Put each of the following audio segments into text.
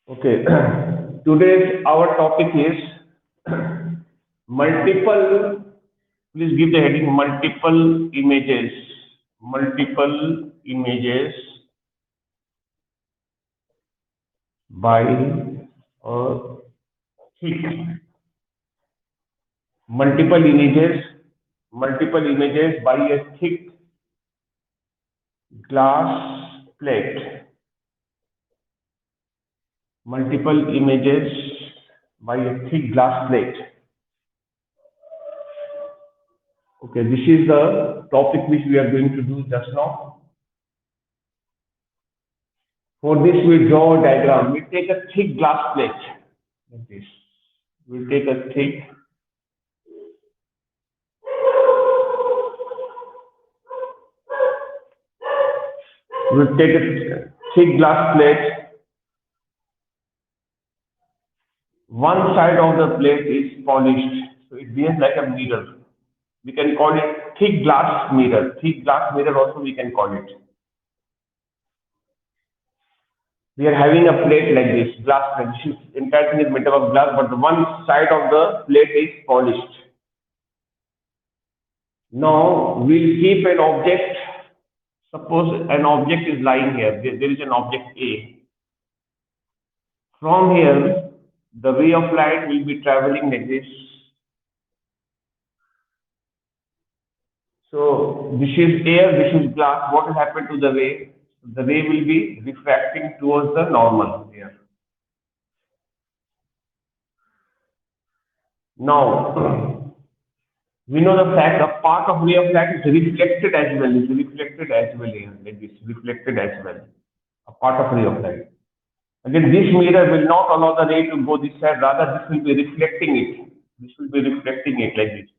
Okay, today's our topic is multiple. Please give the heading multiple images. Multiple images by a thick. Multiple images. Multiple images by a thick glass plate. Multiple images by a thick glass plate. Okay, this is the topic which we are going to do just now. For this, we draw a diagram. We take a thick glass plate like this. We take a thick. We take a thick glass plate. One side of the plate is polished, so it behaves like a mirror. We can call it thick glass mirror. Thick glass mirror also we can call it. We are having a plate like this, glass plate. This is entire thing is made up of glass, but the one side of the plate is polished. Now we'll keep an object. Suppose an object is lying here. There is an object A. From here, the ray of light will be traveling like this. So this is air, this is glass. What will happen to the ray? The ray will be refracting towards the normal here. Now, we know the fact a part of ray of light is reflected as well. Is reflected as well here, like this, reflected as well. A part of ray of light. Again, this mirror will not allow the ray to go this side. Rather, this will be reflecting it. This will be reflecting it like this.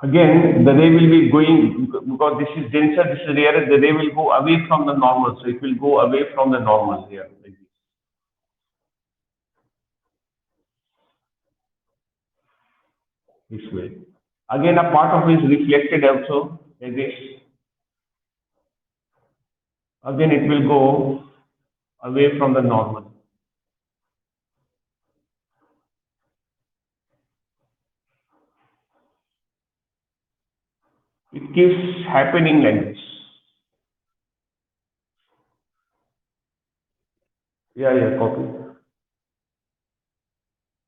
Again, the ray will be going because this is denser, this is rarer. The ray will go away from the normal, so it will go away from the normal here like this way. Again, a part of it is reflected also like this. Again, it will go away from the normal. It keeps happening like this. Yeah, copy.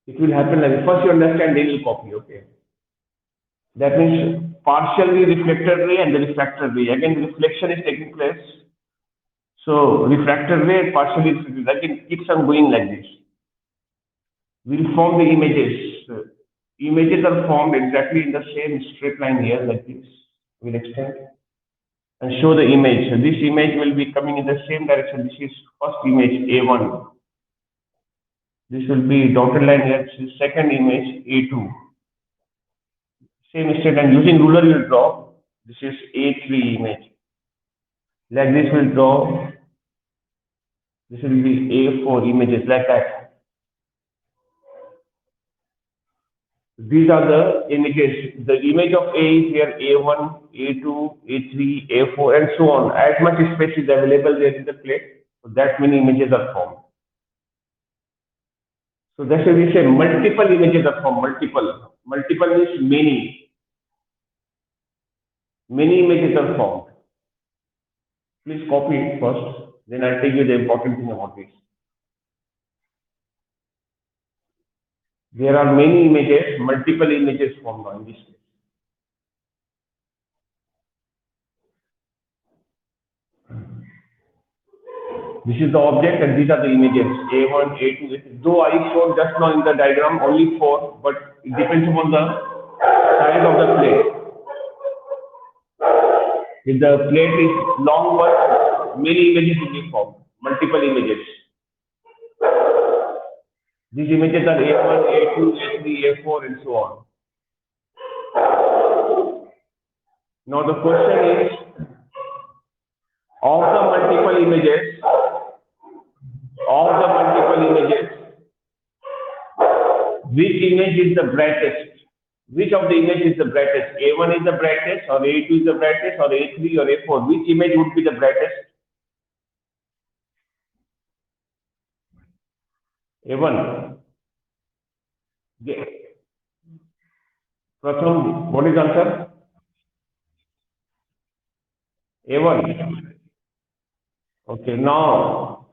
It will happen like this. First you understand, then you copy, okay. That means partially reflected ray and the refracted ray. Again, the reflection is taking place. So refracted ray partially reflected. Again, it keeps on going like this. We'll form the images. Images are formed exactly in the same straight line here like this. We'll extend and show the image. So this image will be coming in the same direction. This is first image A1. This will be dotted line here. This is second image A2. Same straight line. Using ruler you will draw. This is A3 image. Like this we'll draw. This will be A4 images like that. These are the images. The image of A is here A1, A2, A3, A4, and so on. As much space is available there in the plate, so that many images are formed. So that's why we say multiple images are formed. Multiple. Multiple means many. Many images are formed. Please copy it first. Then I'll tell you the important thing about this. There are many images, multiple images formed in this case. This is the object and these are the images A1, A2, A3. Though I showed just now in the diagram only 4, but it depends upon the size of the plate. If the plate is long one, many images will be formed, multiple images. These images are A1, A2, A3, A4, and so on. Now the question is, of the multiple images, which image is the brightest? Which of the image is the brightest? A1 is the brightest, or A2 is the brightest, or A3 or A4? Which image would be the brightest? A1. Pratham, what is the answer? A1. Okay, now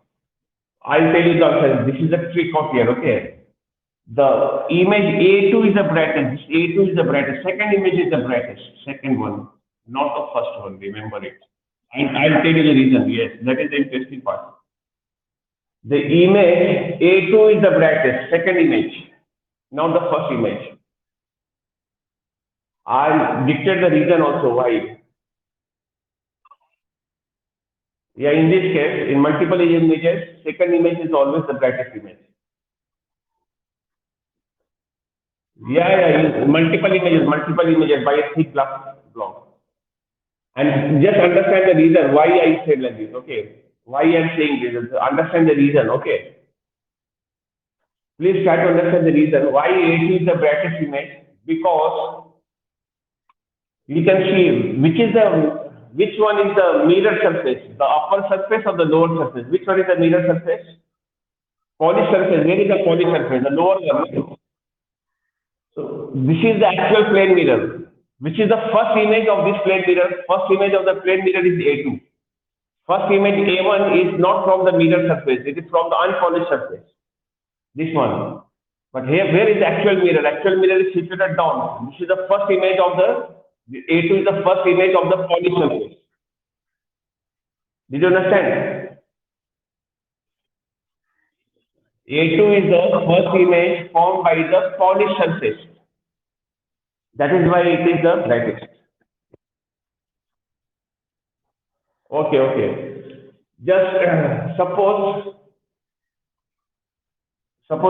I'll tell you the answer. This is a trick of here, okay? The image A2 is the brightest. A2 is the brightest. Second image is the brightest. Second one, not the first one. Remember it. And I'll tell you the reason. Yes, that is the interesting part. The image A2 is the brightest. Second image, not the first image. I'll dictate the reason also why. Yeah, in this case, in multiple images, second image is always the brightest image. Yeah, multiple images by a thick glass block. And just understand the reason why I said like this, okay? Why I'm saying this, understand the reason, okay? Please try to understand the reason why A2 is the brightest image, because you can see which one is the mirror surface, the upper surface or the lower surface. Which one is the mirror surface? Polished surface. Where is the polished surface? The lower one. So this is the actual plane mirror. Which is the first image of this plane mirror? First image of the plane mirror is A2. First image A1 is not from the mirror surface. It is from the unpolished surface. This one. But here, where is the actual mirror? Actual mirror is situated down. This is the first image of the A2 is the first image of the polished surface. Did you understand? A2 is the first image formed by the polished surface. That is why it is the brightest. Okay, okay. Just suppose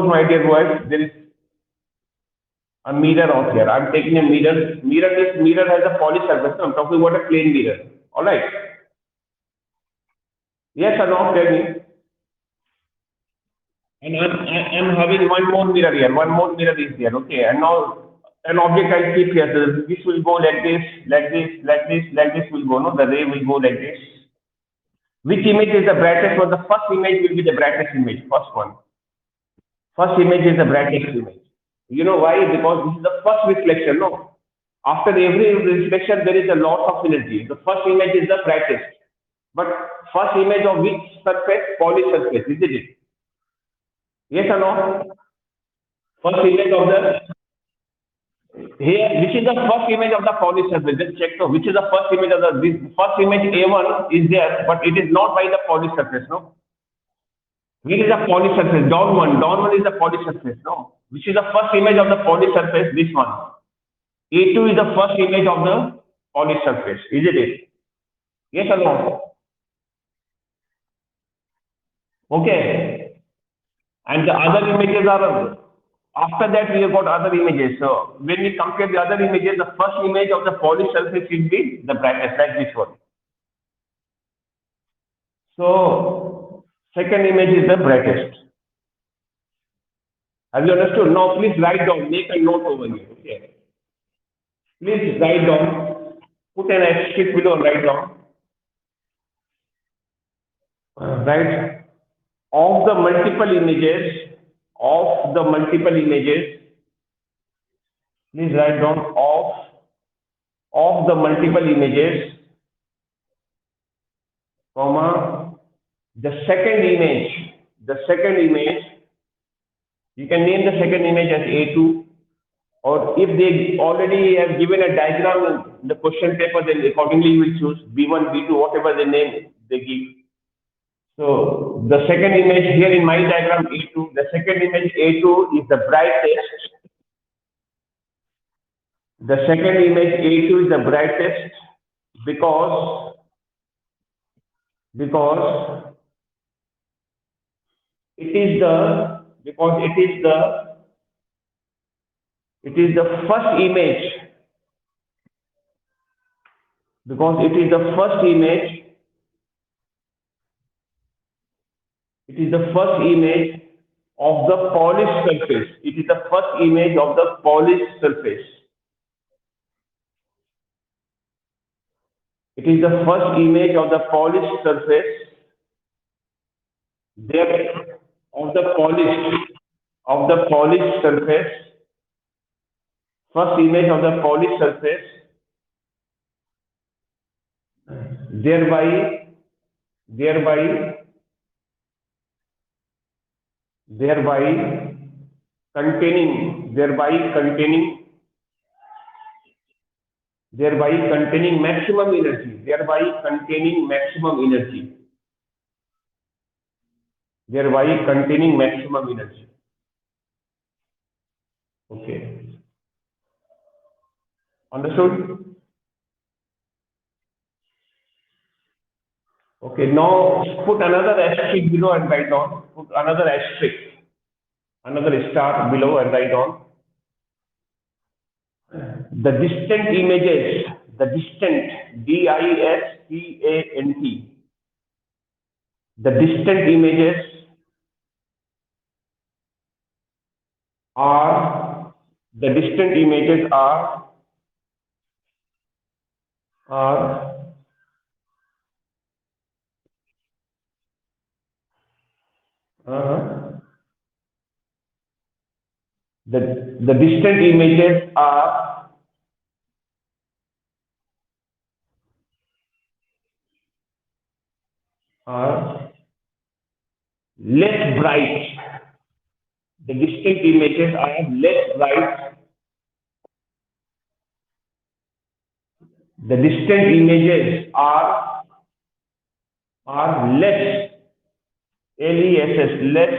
my dear boys, there is a mirror out here. I'm taking a mirror. Mirror has a polished surface. No, I'm talking about a plain mirror. All right. Yes or no? Tell me. And I'm having one more mirror here. One more mirror is there. Okay. And now an object I keep here. So this will go like this, like this, like this, like this will go. No, the ray will go like this. Which image is the brightest? Well, the first image will be the brightest image. First one. First image is the brightest image. You know why? Because this is the first reflection. No. After every reflection, there is a lot of energy. The first image is the brightest. But first image of which surface? Polished surface, isn't it? Yes or no? First image of the here, which is the first image of the polished surface? Just check. So, which is the first image of the this first image A1 is there, but it is not by the polished surface. No. Here is the polished surface. Down one. Down one is the polished surface. No. Which is the first image of the polished surface? This one. A2 is the first image of the polished surface. Isn't it? Yes or no? Okay. And the other images are after that we have got other images. So when we compare the other images, the first image of the polished surface will be the brightest, like this one. So second image is the brightest. Have you understood? Now please write down, make a note over here. Okay. Please write down, put an asterisk below, write down. Right. Of the multiple images, please write down of the multiple images, comma, the second image, you can name the second image as A2, or if they already have given a diagram in the question paper, then accordingly you will choose B1, B2, whatever the name they give. So the second image here in my diagram A2, the second image A2 is the brightest. The second image A2 is the brightest because it is the first image, because it is the first image. It is the first image of the polished surface. It is the first image of the polished surface. It is the first image of the polished surface. There of the polished. of the polished surface, first image of the polished surface, thereby, thereby, thereby containing maximum energy, thereby containing maximum energy. Okay, understood? Okay, now put another asterisk below and write down. Put another asterisk, another star below and write down. The distant images, the distant, DISTANT, the distant images are, the distant images are uh, the distant images are less bright. The distant images are less bright. The distant images are less, less,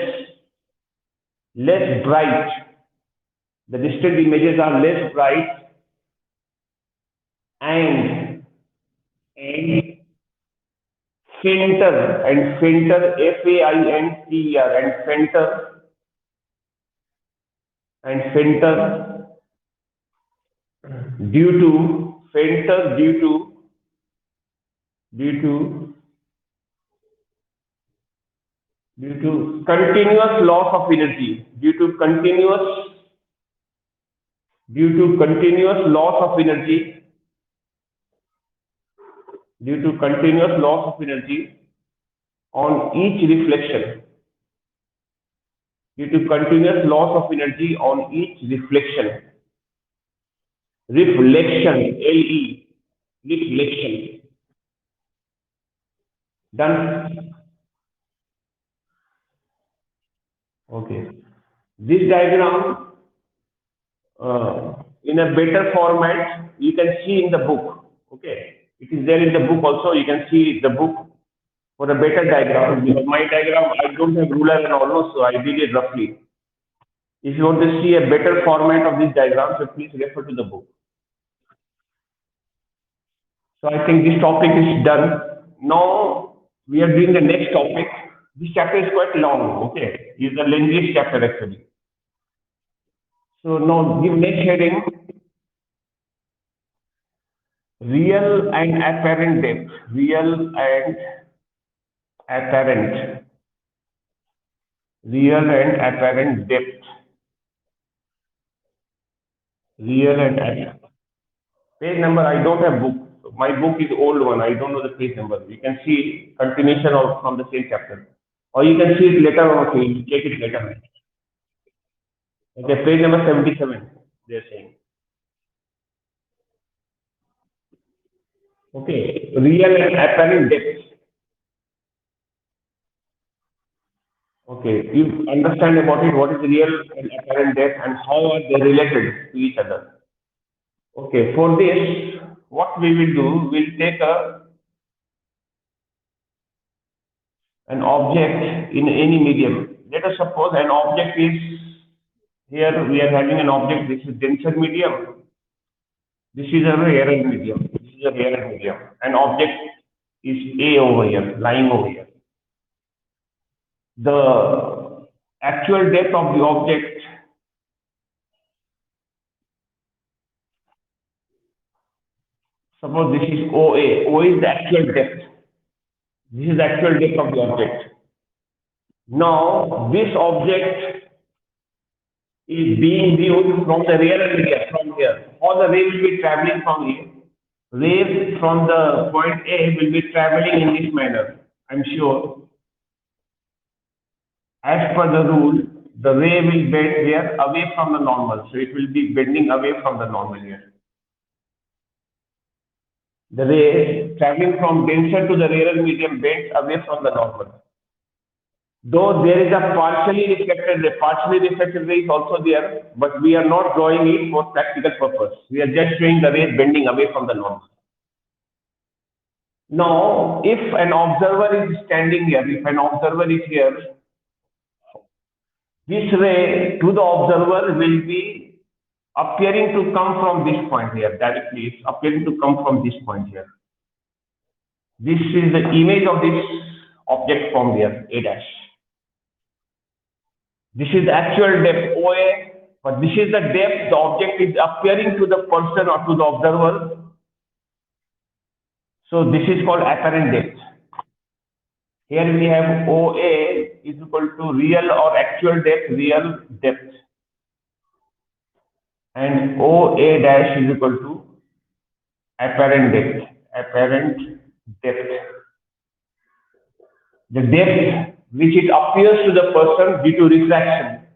less bright. The distant images are less bright and and fainter, FAINTER, and fainter due to fainter due to due to continuous loss of energy, due to continuous loss of energy, due to continuous loss of energy on each reflection, due to continuous loss of energy on each reflection, reflection. Done. Okay. This diagram in a better format you can see in the book. Okay. It is there in the book also. You can see the book for a better diagram. Because my diagram, I don't have ruler and all, so I did it roughly. If you want to see a better format of this diagram, so please refer to the book. So I think this topic is done. Now we are doing the next topic. This chapter is quite long. Okay. It's the lengthiest chapter actually. So now give next heading, real and apparent depth. Real and apparent. Real and apparent depth. Real and apparent. Page number, I don't have book. My book is old one. I don't know the page number. You can see continuation of from the same chapter. Or you can see it later on. Okay, you take it later. Okay, page number 77, they're saying. Okay, real and apparent depth. Okay, you understand about it, what is real and apparent depth and how are they related to each other. Okay, for this, what we will do, we'll take an object in any medium. Let us suppose an object is, here we are having an object, this is denser medium, this is a rarer medium, this is a rarer medium. An object is A over here, lying over here. The actual depth of the object suppose this is OA. O is the actual depth. This is the actual depth of the object. Now this object is being viewed from the real area from here. All the rays will be traveling from here. Rays from the point A will be traveling in this manner. I'm sure. As per the rule, the ray will bend here away from the normal. So it will be bending away from the normal here. The ray traveling from denser to the rarer medium bends away from the normal. Though there is a partially reflected ray is also there, but we are not drawing it for practical purpose. We are just showing the ray bending away from the normal. Now, if an observer is standing here, if an observer is here, this ray to the observer will be appearing to come from this point here, directly. It's appearing to come from this point here. This is the image of this object from here, A dash. This is the actual depth OA, but this is the depth the object is appearing to the person or to the observer. So this is called apparent depth. Here we have OA is equal to real or actual depth, real depth. And OA dash is equal to apparent depth, apparent depth. The depth which it appears to the person due to refraction.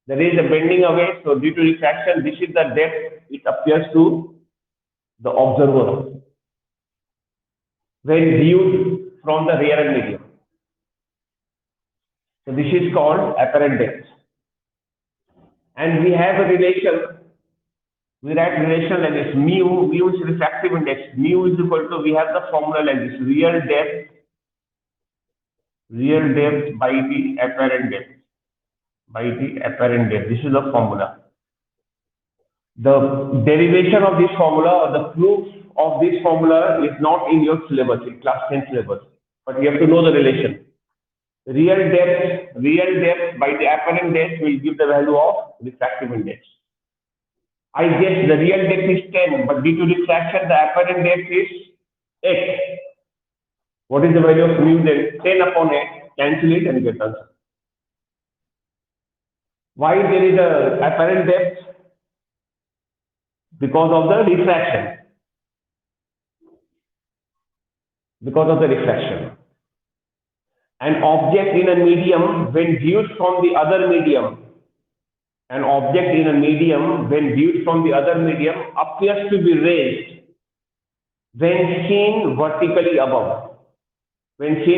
There is a bending away, so due to refraction, this is the depth it appears to the observer when viewed from the rarer medium. So this is called apparent depth. And we have a relation, we write relation like this, mu is refractive index, mu is equal to, we have the formula like this, real depth by the apparent depth, This is the formula. The derivation of this formula or the proof of this formula is not in your syllabus, in class 10 syllabus, but you have to know the relation. Real depth by the apparent depth will give the value of refractive index. I guess the real depth is 10, but due to refraction, the apparent depth is 8. What is the value of mu then? 10 upon 8, cancel it and get answer. Why there is a apparent depth? Because of the refraction. An object in a medium when viewed from the other medium, appears to be raised when seen vertically above. When we see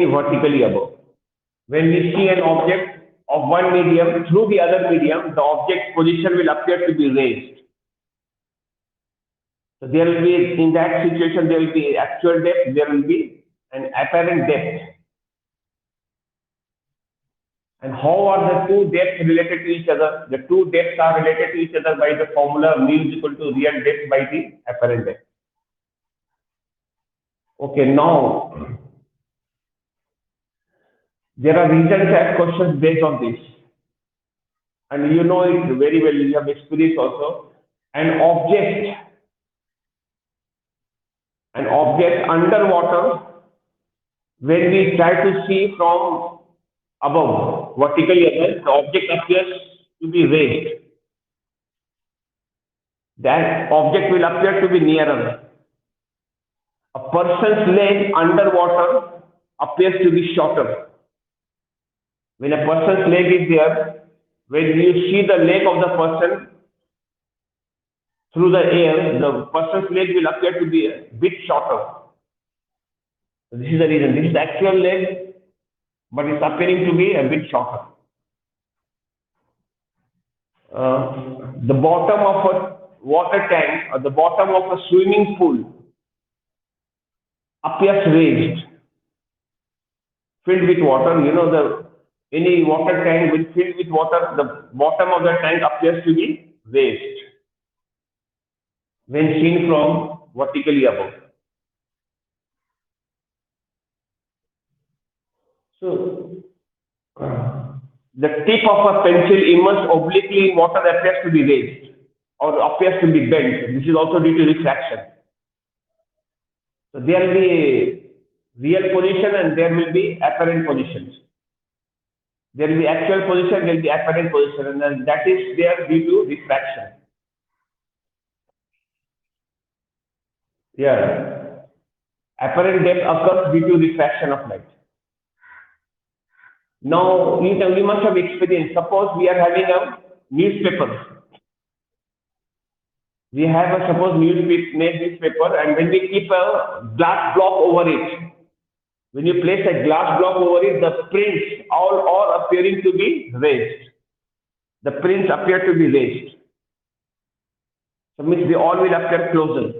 an object of one medium through the other medium, the object's position will appear to be raised. So there will be, in that situation, there will be actual depth, there will be an apparent depth. And how are the two depths related to each other? The two depths are related to each other by the formula mu is equal to real depth by the apparent depth. Okay, now there are written test questions based on this. And you know it very well, you have experience also. An object underwater, when we try to see from above, vertically above, the object appears to be raised. That object will appear to be nearer. A person's leg underwater appears to be shorter. When a person's leg is there, when you see the leg of the person through the air, the person's leg will appear to be a bit shorter. So this is the reason. This is the actual leg, but it's appearing to be a bit shorter. The bottom of a water tank or the bottom of a swimming pool appears raised, filled with water. You know, any water tank will fill with water, the bottom of the tank appears to be raised when seen from vertically above. So, the tip of a pencil immersed obliquely in water appears to be raised or appears to be bent. This is also due to refraction. So, there will be real position and there will be apparent positions. There will be actual position, there will be apparent position, and then that is there due to refraction. Apparent depth occurs due to refraction of light. Now, you must have experienced. Suppose we are having a newspaper. We have a suppose newspaper, and when we keep a glass block over it, when you place a glass block over it, the prints all are appearing to be raised. The prints appear to be raised. So means they all will appear closer.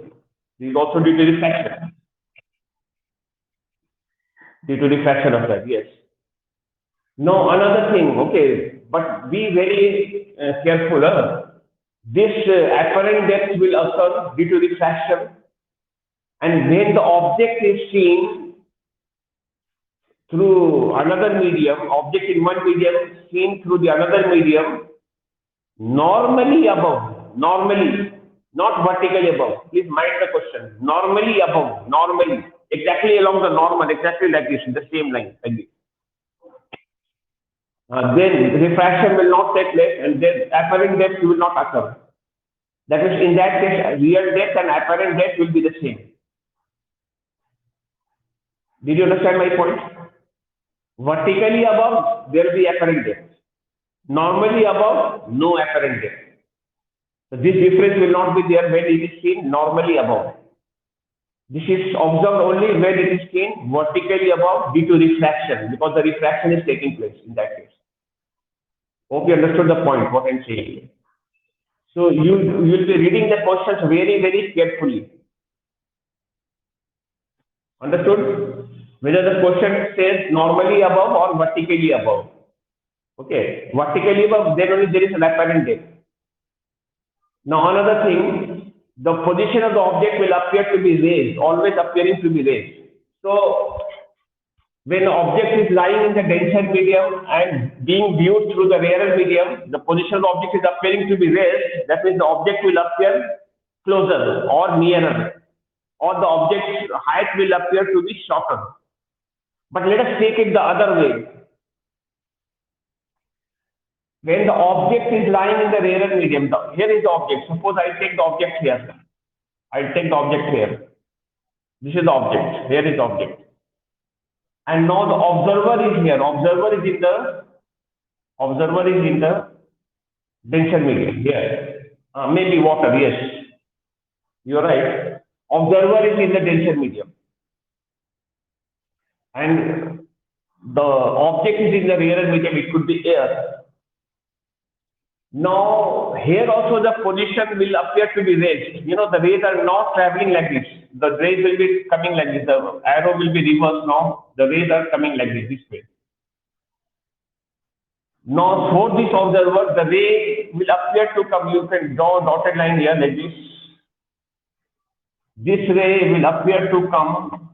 This is also due to refraction. Due to refraction of that, yes. Now another thing, okay, but be very careful. This apparent depth will occur due to refraction, and when the object is seen through another medium, object in one medium seen through the another medium, normally above, normally, not vertically above. Please mind the question. Normally above, normally, exactly along the normal, exactly like this, in the same line, like this. Then refraction will not take place, and then apparent depth will not occur. That is, in that case, real depth and apparent depth will be the same. Did you understand my point? Vertically above, there will be apparent depth. Normally above, no apparent depth. So this difference will not be there when it is seen normally above. This is observed only when it is seen vertically above due to refraction, because the refraction is taking place in that case. Hope you understood the point, what I'm saying. So you will be reading the questions very, very carefully. Understood? Whether the question says normally above or vertically above. Okay, vertically above, then only there is an apparent depth. Now another thing, the position of the object will appear to be raised, always appearing to be raised. So when the object is lying in the denser medium and being viewed through the rarer medium, the position of the object is appearing to be raised. That means the object will appear closer or nearer, or the object's height will appear to be shorter. But let us take it the other way. When the object is lying in the rarer medium, here is the object. Suppose I take the object here. I take the object here. This is the object. Here is the object. And now the observer is here. Observer is in the denser medium here. Maybe water. Yes, you are right. Observer is in the denser medium, and the object is in the rarer medium. It could be air. Now here also the position will appear to be raised. You know, the rays are not traveling like this. The rays will be coming like this. The arrow will be reversed now. The rays are coming like this way. Now for this observer, the ray will appear to come. You can draw a dotted line here like this. This ray will appear to come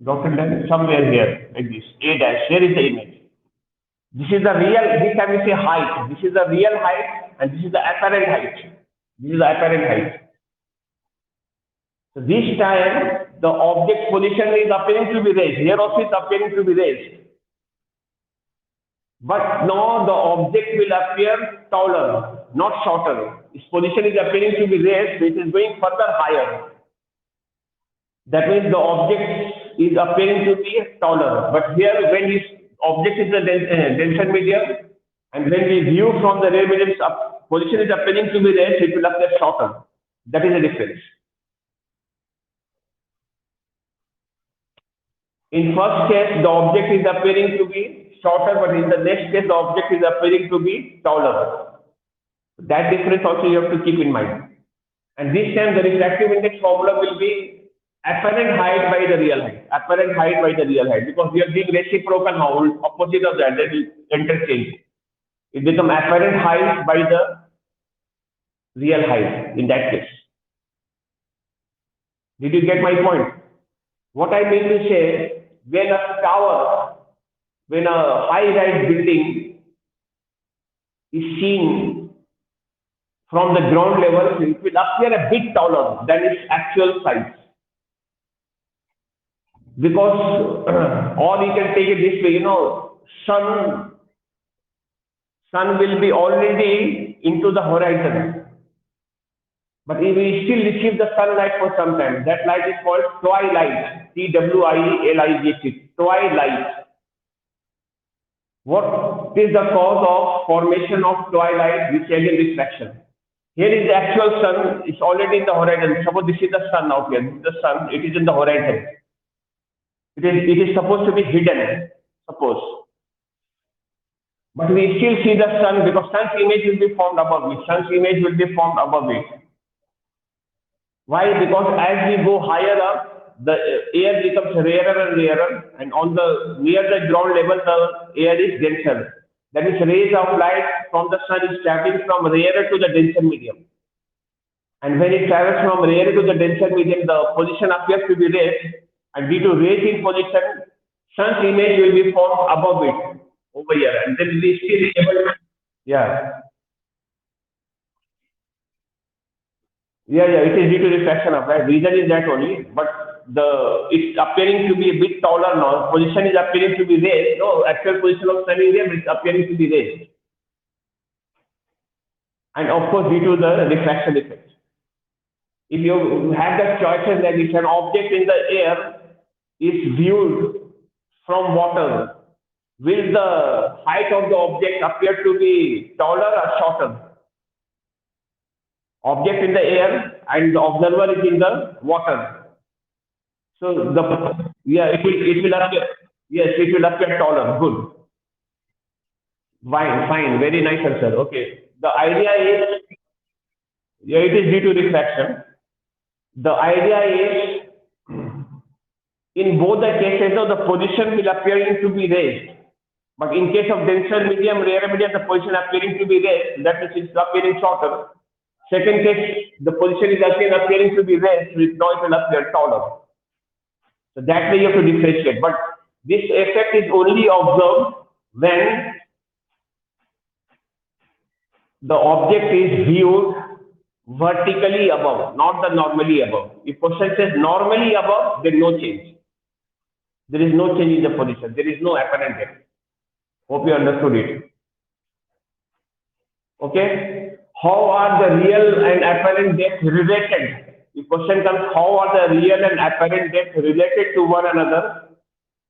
dotted line somewhere here like this. A dash. Here is the image. This is the real, this time we say height. This is the real height, and this is the apparent height. This is the apparent height. So this time the object position is appearing to be raised. Here also is appearing to be raised. But now the object will appear taller, not shorter. Its position is appearing to be raised, so it is going further higher. That means the object is appearing to be taller. But here, when this object is the denser medium, and when we view from the rarer medium, position is appearing to be raised, it will appear shorter. That is the difference. In first case, the object is appearing to be shorter, but in the next case, the object is appearing to be taller. That difference also you have to keep in mind. And this time, the refractive index formula will be apparent height by the real height. Apparent height by the real height, because we are doing reciprocal now, opposite of that, that will interchange. It becomes apparent height by the real height in that case. Did you get my point? What I mean to say, when a tower, when a high-rise building is seen from the ground level, it will appear a bit taller than its actual size. Because, or you can take it this way, you know, sun will be already into the horizon. But we still receive the sunlight for some time. That light is called twilight, Twilight. twilight. What is the cause of formation of twilight, which is refraction? Here is the actual sun. It's already in the horizon. Suppose this is the sun out here. This is the sun. It is in the horizon. It is supposed to be hidden. Suppose. But we still see the sun because sun's image will be formed above it. Sun's image will be formed above it. Why? Because as we go higher up, the air becomes rarer and rarer, and on the near the ground level, the air is denser. That is, rays of light from the sun is traveling from rarer to the denser medium. And when it travels from rarer to the denser medium, the position appears to be raised, and due to raise in position, sun's image will be formed above it over here, and then we still able to, yeah. Yeah, it is due to refraction of light. Reason is that only, but it's appearing to be a bit taller now. Position is appearing to be raised. No, actual position of sun is there, but it's appearing to be raised. And of course, due to the refraction effect. If you have the choices that if an object in the air is viewed from water, will the height of the object appear to be taller or shorter? Object in the air and the observer is in the water. So it will appear, yes, it will appear taller. Good. Fine, very nice answer. Okay. The idea is, yeah, it is due to refraction. The idea is, in both the cases, the position will appearing to be raised. But in case of denser medium, rarer medium, the position appearing to be raised, that means it's appearing shorter. Second case, the position is again appearing to be raised, with now it will appear taller. So that way you have to differentiate. But this effect is only observed when the object is viewed vertically above, not the normally above. If question says normally above, there is no change. There is no change in the position. There is no apparent depth. Hope you understood it. Okay. How are the real and apparent depth related? The question comes, how are the real and apparent depth related to one another?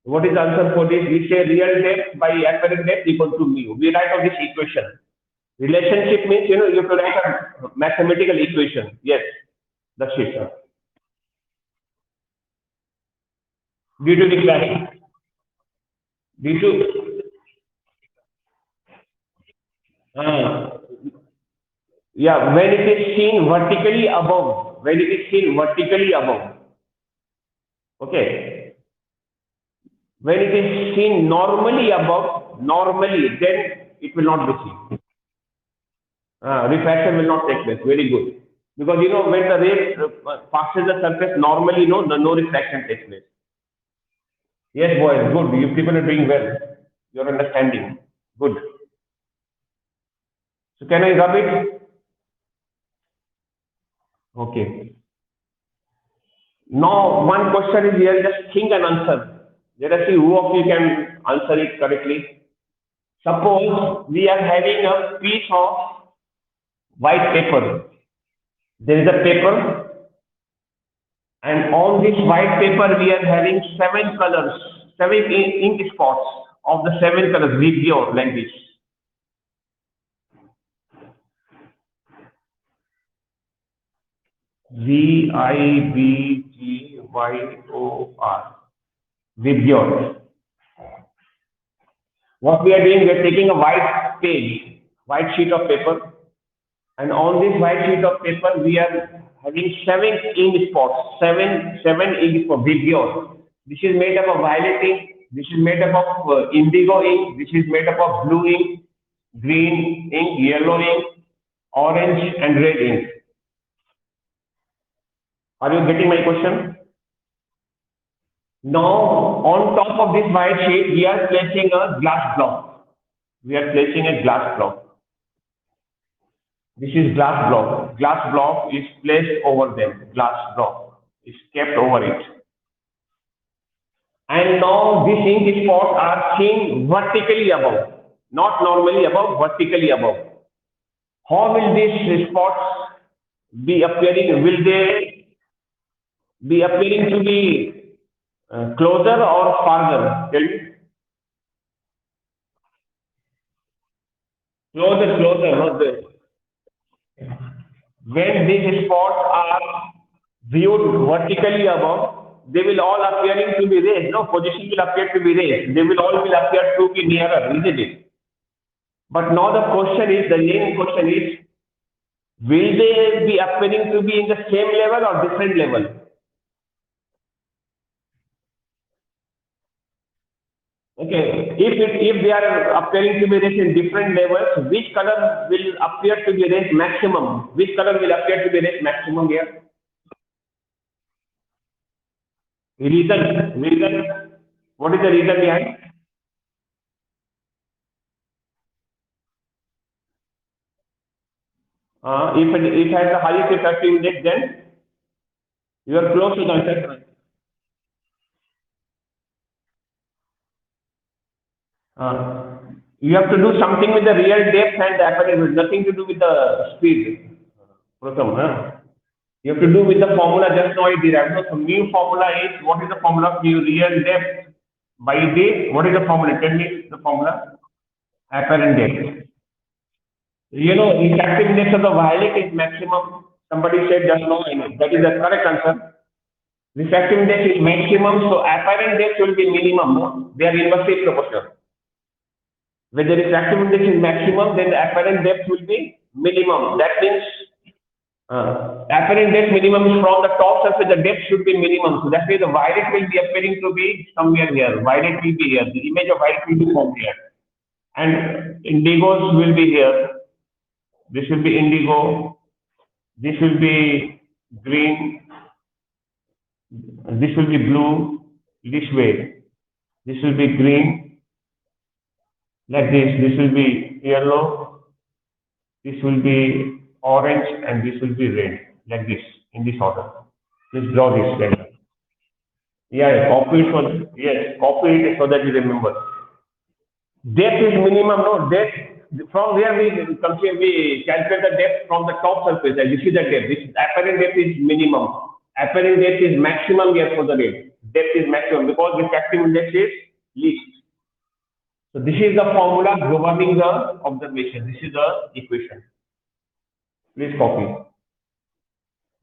What is the answer for this? We say real depth by apparent depth equal to mu. We write out this equation. Relationship means, you have to write a mathematical equation. Yes, that's it, sir. Due to refraction. Due to yeah, when it is seen vertically above, okay. When it is seen normally above, then it will not be seen. Refraction will not take place. Very good. Because when the ray passes the surface normally, no refraction takes place. Yes, boys, good. You people are doing well. Your understanding. Good. So can I rub it? Okay. Now one question is here, just think and answer. Let us see who of you can answer it correctly. Suppose we are having a piece of white paper. There is a paper, and on this white paper we are having 7 colors, 7 ink spots of the 7 colors, Vibgyor, like this. Vibgyor. Vibgyor. What we are doing, we are taking a white page, white sheet of paper, and on this white sheet of paper we are having 7 ink spots, 7 ink spots, Vibgyor. This is made up of violet ink, this is made up of indigo ink, this is made up of blue ink, green ink, yellow ink, orange and red ink. Are you getting my question? Now, on top of this white sheet, we are placing a glass block. This is glass block. Glass block is placed over them. Glass block is kept over it. And now these ink spots are seen vertically above, not normally above, vertically above. How will these spots be appearing? Will they be appearing to be Closer or farther? Tell me. Closer, closer, not the. When these spots are viewed vertically above, they will all appearing to be raised. No position will appear to be raised. They will all will appear to be nearer, isn't it? But now the question is, the main question is, will they be appearing to be in the same level or different level? Okay, if they are appearing to be raised in different levels, which color will appear to be raised maximum? Which color will appear to be raised maximum here? Reason. What is the reason behind? If it has the highest effective index, then you are close to the answer. Uh, you have to do something with the real depth and the apparent width, nothing to do with the speed. Pratham, huh? You have to do with the formula just now I derived. So mu formula is, what is the formula of mu? Real depth by the, what is the formula? Tell me the formula. Apparent depth. You know, effective index of the violet is maximum. Somebody said just now, I know. That is the correct answer. Refractive index is maximum, so apparent depth will be minimum. No? They are inversely proportional. When the refractive index is maximum, then the apparent depth will be minimum. That means apparent depth minimum is from the top surface, the depth should be minimum. So that means the violet will be appearing to be somewhere here. Violet will be here. The image of violet will be from here. And indigos will be here. This will be indigo. This will be green. This will be blue. This way. This will be green. Like this. This will be yellow. This will be orange, and this will be red. Like this, in this order. Just draw this like that. Yeah, copy it for, yes, copy it so that you remember. Depth is minimum, no depth. From where we calculate the depth from the top surface. And this is the depth. This apparent depth is minimum. Apparent depth is maximum here for the depth. Depth is maximum because refractive index is least. So this is the formula governing the observation. This is the equation. Please copy.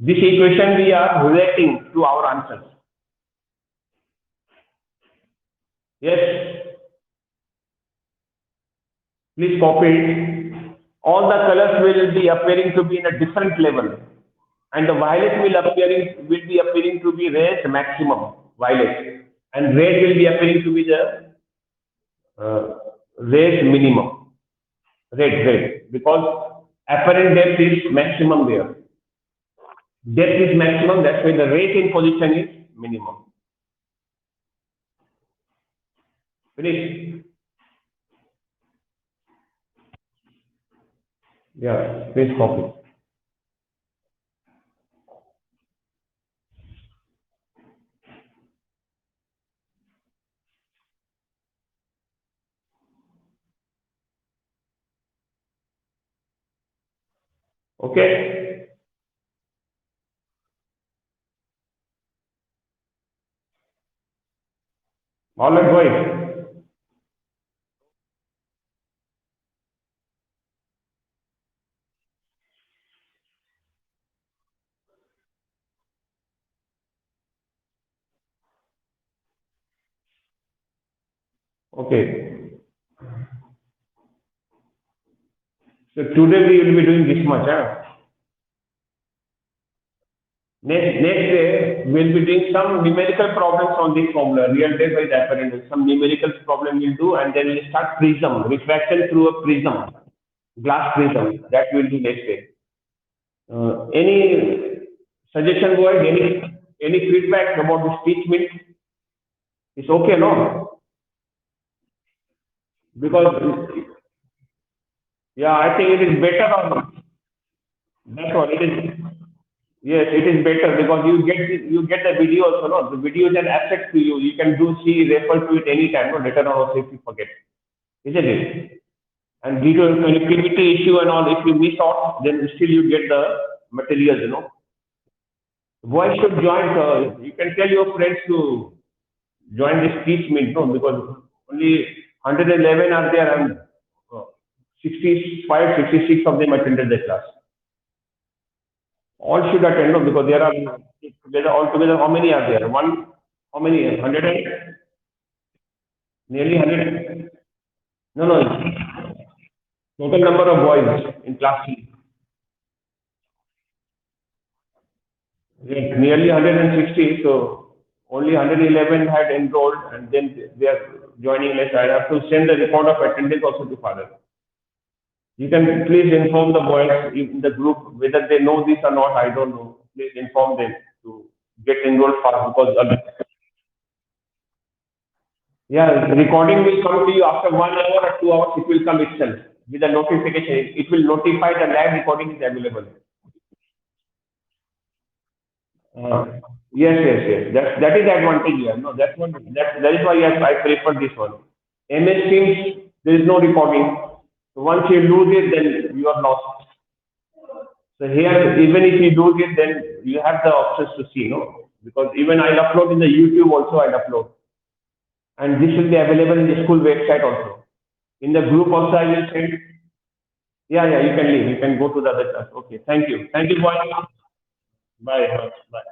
This equation we are relating to our answers. Yes. Please copy it. All the colors will be appearing to be in a different level, and the violet will be appearing to be raised maximum violet, and red will be appearing to be the raised minimum. Red because apparent depth is maximum there. Depth is maximum. That's why the rate in position is minimum. Finish. Yeah, please copy. Okay. All right, boys. Okay. So today we will be doing this much. Huh? Next day we'll be doing some numerical problems on this formula. Real depth by the apparent. Some numerical problem we'll do, and then we'll start prism refraction through a prism, glass prism. That will do next day. Any suggestion, boys? Any feedback about this teachment? It's okay, no? Because yeah, I think it is better on. That's what it is. Yes, it is better because you get the video also. No, the video is an asset to you. You can refer to it anytime. No, later on also if you forget, isn't it? And due to connectivity issue and all, if you miss out, then still you get the materials. Boys should join. You can tell your friends to join this teach meet, no, because only 111 are there and 65, 66 of them attended the class. All should attend, no, because there are together altogether how many are there? How many? 100 and nearly 100. No, no. Total number of boys in class C. Yes, nearly 160. So only 111 had enrolled, and then they are joining less. I have to send the record of attendance also to father. You can please inform the boys in the group whether they know this or not. I don't know. Please inform them to get enrolled fast because yeah, the recording will come to you after 1 hour or 2 hours. It will come itself with a notification. It will notify the live recording is available. Uh, yes. That is the advantage here. No, that's one. That is why yes, I prefer this one. MS Teams, there is no recording. So once you lose it, then you are lost. So here, even if you lose it, then you have the options to see, no? Because even I'll upload in the YouTube also. I'll upload, and this will be available in the school website also. In the group also, I will send. Yeah. You can leave. You can go to the other class. Okay. Thank you. Thank you, boy. Bye. Bye.